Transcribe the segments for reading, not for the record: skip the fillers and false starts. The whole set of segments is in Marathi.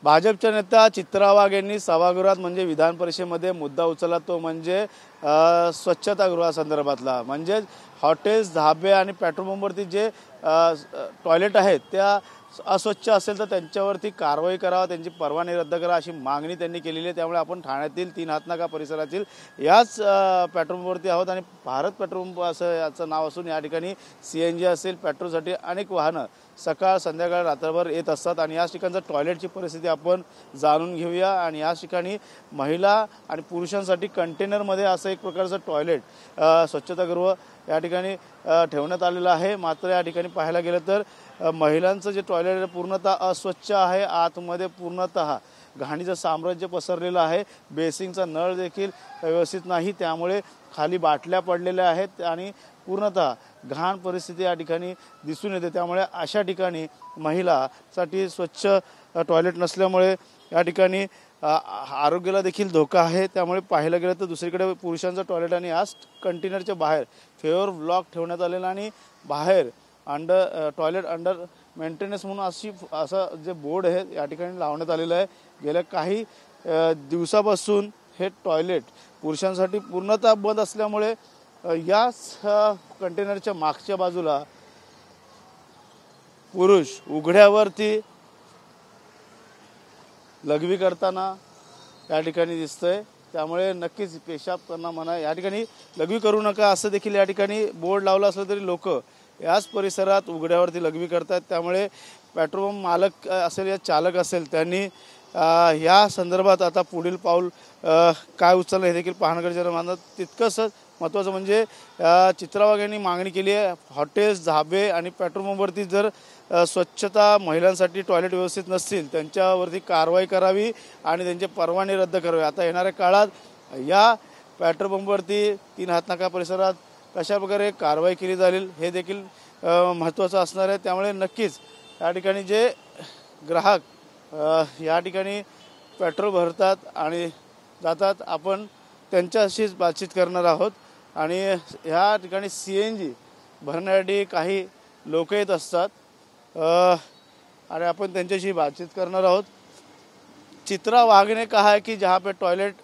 भाजपच्या नेत्या चित्रा वाघ यांनी सभागृहात म्हणजे विधान परिषदेमध्ये मुद्दा उचलला, तो म्हणजे स्वच्छतागृहासंदर्भातला। म्हणजे हॉटेल्स, धाबे आणि पेट्रोल पंपवरती जे टॉयलेट आहेत त्या अस्वच्छ असेल तर त्यांच्यावरती कारवाई करावा, त्यांची परवानगी रद्द करा अशी मागणी त्यांनी केलेली आहे। त्यामुळे आपण ठाण्यातील 3 हातनाका परिसरातील याच पेट्रोल पंपवरती आहोत आणि भारत पेट्रोल पंप असं याचं नाव असून या ठिकाणी CNG असेल, पेट्रोलसाठी अनेक वाहनं सकाळ संध्याकाळ रात्रभर येत असतात आणि याच ठिकाणचं टॉयलेटची परिस्थिती आपण जाणून घेऊया। आणि याच ठिकाणी महिला आणि पुरुषांसाठी कंटेनरमध्ये असं एक प्रकारचं टॉयलेट स्वच्छतागृह या ठिकाणी ठेवण्यात आलेलं आहे। मात्र या ठिकाणी पाहायला गेलं तर महिलांचं जे टॉयलेट पूर्णतः अस्वच्छ आहे, आतमध्ये पूर्णतः घाणीचं साम्राज्य पसरलेलं आहे, बेसिंगचा नळ देखील व्यवस्थित नाही, त्यामुळे खाली बाटल्या पडलेल्या आहेत आणि पूर्णतः घाण परिस्थिती या ठिकाणी दिसून येते। त्यामुळे अशा ठिकाणी महिलांसाठी स्वच्छ टॉयलेट नसल्यामुळे या ठिकाणी आरोग्याला देखील धोका आहे। त्यामुळे पाहायला गेलं तर दुसरीकडे पुरुषांचं टॉयलेट आणि याच कंटेनरच्या बाहेर फेवर ब्लॉक ठेवण्यात आलेला आणि बाहेर टॉयलेट अंडर मेंटेनन्स म्हणून असं जे बोर्ड आहे या ठिकाणी लावण्यात आलेलं आहे। गेल्या काही दिवसापासून हे टॉयलेट पुरुषांसाठी पूर्णतः बंद असल्यामुळे याच कंटेनरच्या मागच्या बाजूला पुरुष उघड्यावरती लघवी करताना या ठिकाणी दिसतंय। त्यामुळे नक्कीच पेशाब करणं म्हणा, या ठिकाणी लघवी करू नका असं देखील या ठिकाणी बोर्ड लावला असलं तरी लोक याच परिसरात उघड्यावरती लघवी करतात। त्यामुळे पेट्रोल पंप मालक असेल या चालक असेल त्यांनी या संदर्भात आता पुढील पाऊल काय उचललं हे देखील पाहणं गरजेचं मानतात। तितकंच महत्त्वाचं म्हणजे चित्रा वाघ यांनी मागणी केली आहे, हॉटेल्स, धाबे आणि पेट्रोल पंपवरती जर स्वच्छता महिलांसाठी टॉयलेट व्यवस्थित नसतील त्यांच्यावरती कारवाई करावी आणि त्यांचे परवाने रद्द करावे। आता येणाऱ्या काळात या पेट्रोल पंपवरती 3 हातनाका परिसरात कशा प्रकारे कारवाई केली जाईल हे देखील महत्त्वाचं असणार आहे। त्यामुळे नक्कीच या ठिकाणी जे ग्राहक या ठिकाणी पेट्रोल भरतात आणि जातात आपण त्यांच्याशीच बातचीत करणार आहोत आणि ह्या ठिकाणी CNG भरण्यासाठी काही लोक येत असतात आणि आपण त्यांच्याशी बातचीत करणार आहोत। चित्रा वाघ ने कहा है कि जहाँ पे टॉयलेट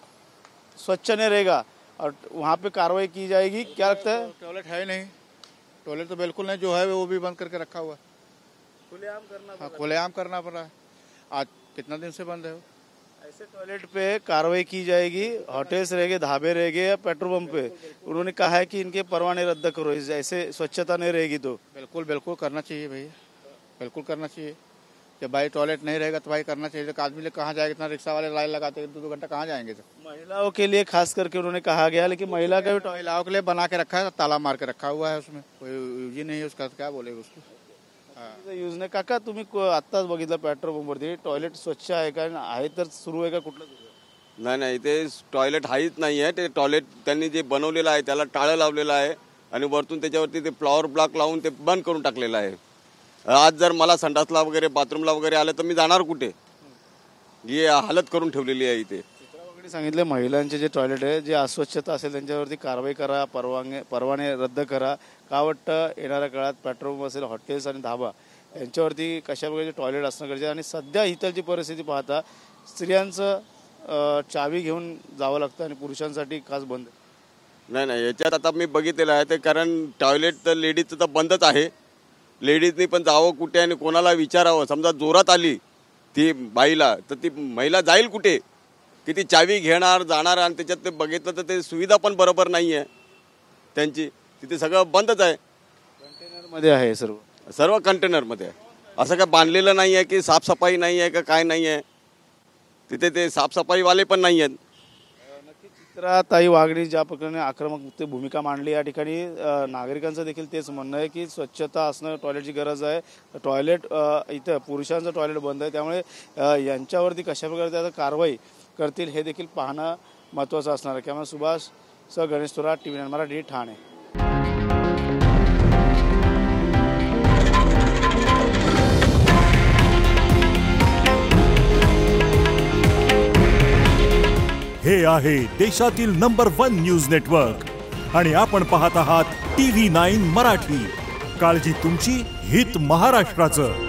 स्वच्छ नहीं रहेगा और वहाँ पे कार्रवाई की जाएगी, क्या लगता है? टॉयलेट है नहीं, टॉयलेट तो बिल्कुल नहीं, जो है वो भी बंद करके रखा हुआ है। खुलेआम करना पड़ रहा है। आज कितना दिन से बंद है वो? ऐसे टॉयलेट पे कार्रवाई की जाएगी, होटल्स रहेंगे, ढाबे रहेंगे या पेट्रोल पंप पे। उन्होंने कहा है कि इनके परवाने रद्द करो, ऐसे स्वच्छता नहीं रहेगी तो। बिल्कुल बिल्कुल करना चाहिए भैया, बिल्कुल करना चाहिए। कि भाई टॉयलेट नहीं रहेगा तो भाई करना चाहिए। तो आदमी लोग कहाँ जाएगा, इतना रिक्शा वाले लाइन लगाते हैं 2-2 घंटा कहाँ जाएंगे। तो महिलाओं के लिए खास करके उन्होंने कहा गया, लेकिन महिला का भी महिलाओं के लिए बना के रखा है, ताला मार के रखा हुआ है, उसमें कोई यूज ही नहीं है उसका, क्या बोलेगा उसको यूज नाही। काका तुम्ही आत्ताच बघितलं पेट्रोल पंपवरती टॉयलेट स्वच्छ आहे का, आहे तर सुरू आहे का, कुठलं सुरू आहे? नाही ते टॉयलेट हाईच नाही आहे। ते टॉयलेट त्यांनी जे बनवलेलं आहे त्याला टाळं लावलेलं आहे आणि वरतून त्याच्यावरती ते फ्लॉवर ब्लॉक लावून ते बंद करून टाकलेलं आहे। आज जर मला संडासला वगैरे बाथरूमला वगैरे आलं तर मी जाणार कुठे, ही हालत करून ठेवलेली आहे इथे। सांगितले महिलांचे जे टॉयलेट आहे जे अस्वच्छता असेल त्यांच्यावरती कारवाई करा, परवाने रद्द करा। का वाटतं येणाऱ्या काळात पेट्रोल पंप असेल, हॉटेल्स आणि धाबा यांच्यावरती कशा प्रकारचे टॉयलेट असणं गरजेचं आणि सध्या इथलची परिस्थिती पाहता स्त्रियांचं चावी घेऊन जावं लागतं आणि पुरुषांसाठी खास बंद। नाही याच्यात आता मी बघितलेलं आहे ते, कारण टॉयलेट तर लेडीजचं तर बंदच आहे। लेडीजनी पण जावं कुठे आणि कोणाला विचारावं, समजा जोरात आली ती बाईला तर ती महिला जाईल कुठे, की ती चावी घेणार जाणार आणि त्याच्यात ते बघितलं तर ते सुविधा पण बरोबर नाही आहे त्यांची, तिथे सगळं बंदच आहे। कंटेनरमध्ये आहे सर्व कंटेनरमध्ये आहे, असं काय बांधलेलं नाही आहे की साफसफाई नाही आहे का काय नाही आहे, तिथे ते साफसफाईवाले पण नाही आहेत। चित्राताई वाघनी ज्या प्रकारे आक्रमक भूमिका मांडली या ठिकाणी नागरिकांचं देखील तेच म्हणणं आहे की स्वच्छता असणं टॉयलेटची गरज आहे। टॉयलेट इथं पुरुषांचं टॉयलेट बंद आहे, त्यामुळे यांच्यावरती कशा प्रकारे आता कारवाई करतील हे देखील पाहणं महत्त्वाचं असणार आहे। कॅमेरा सुभाष सह गणेश थोरात, TV9 मराठी, ठाणे। हे आहे देशातील नंबर 1 न्यूज नेटवर्क आणि आपण पाहत आहात TV9 मराठी। काळजी तुमची, हित महाराष्ट्राचं।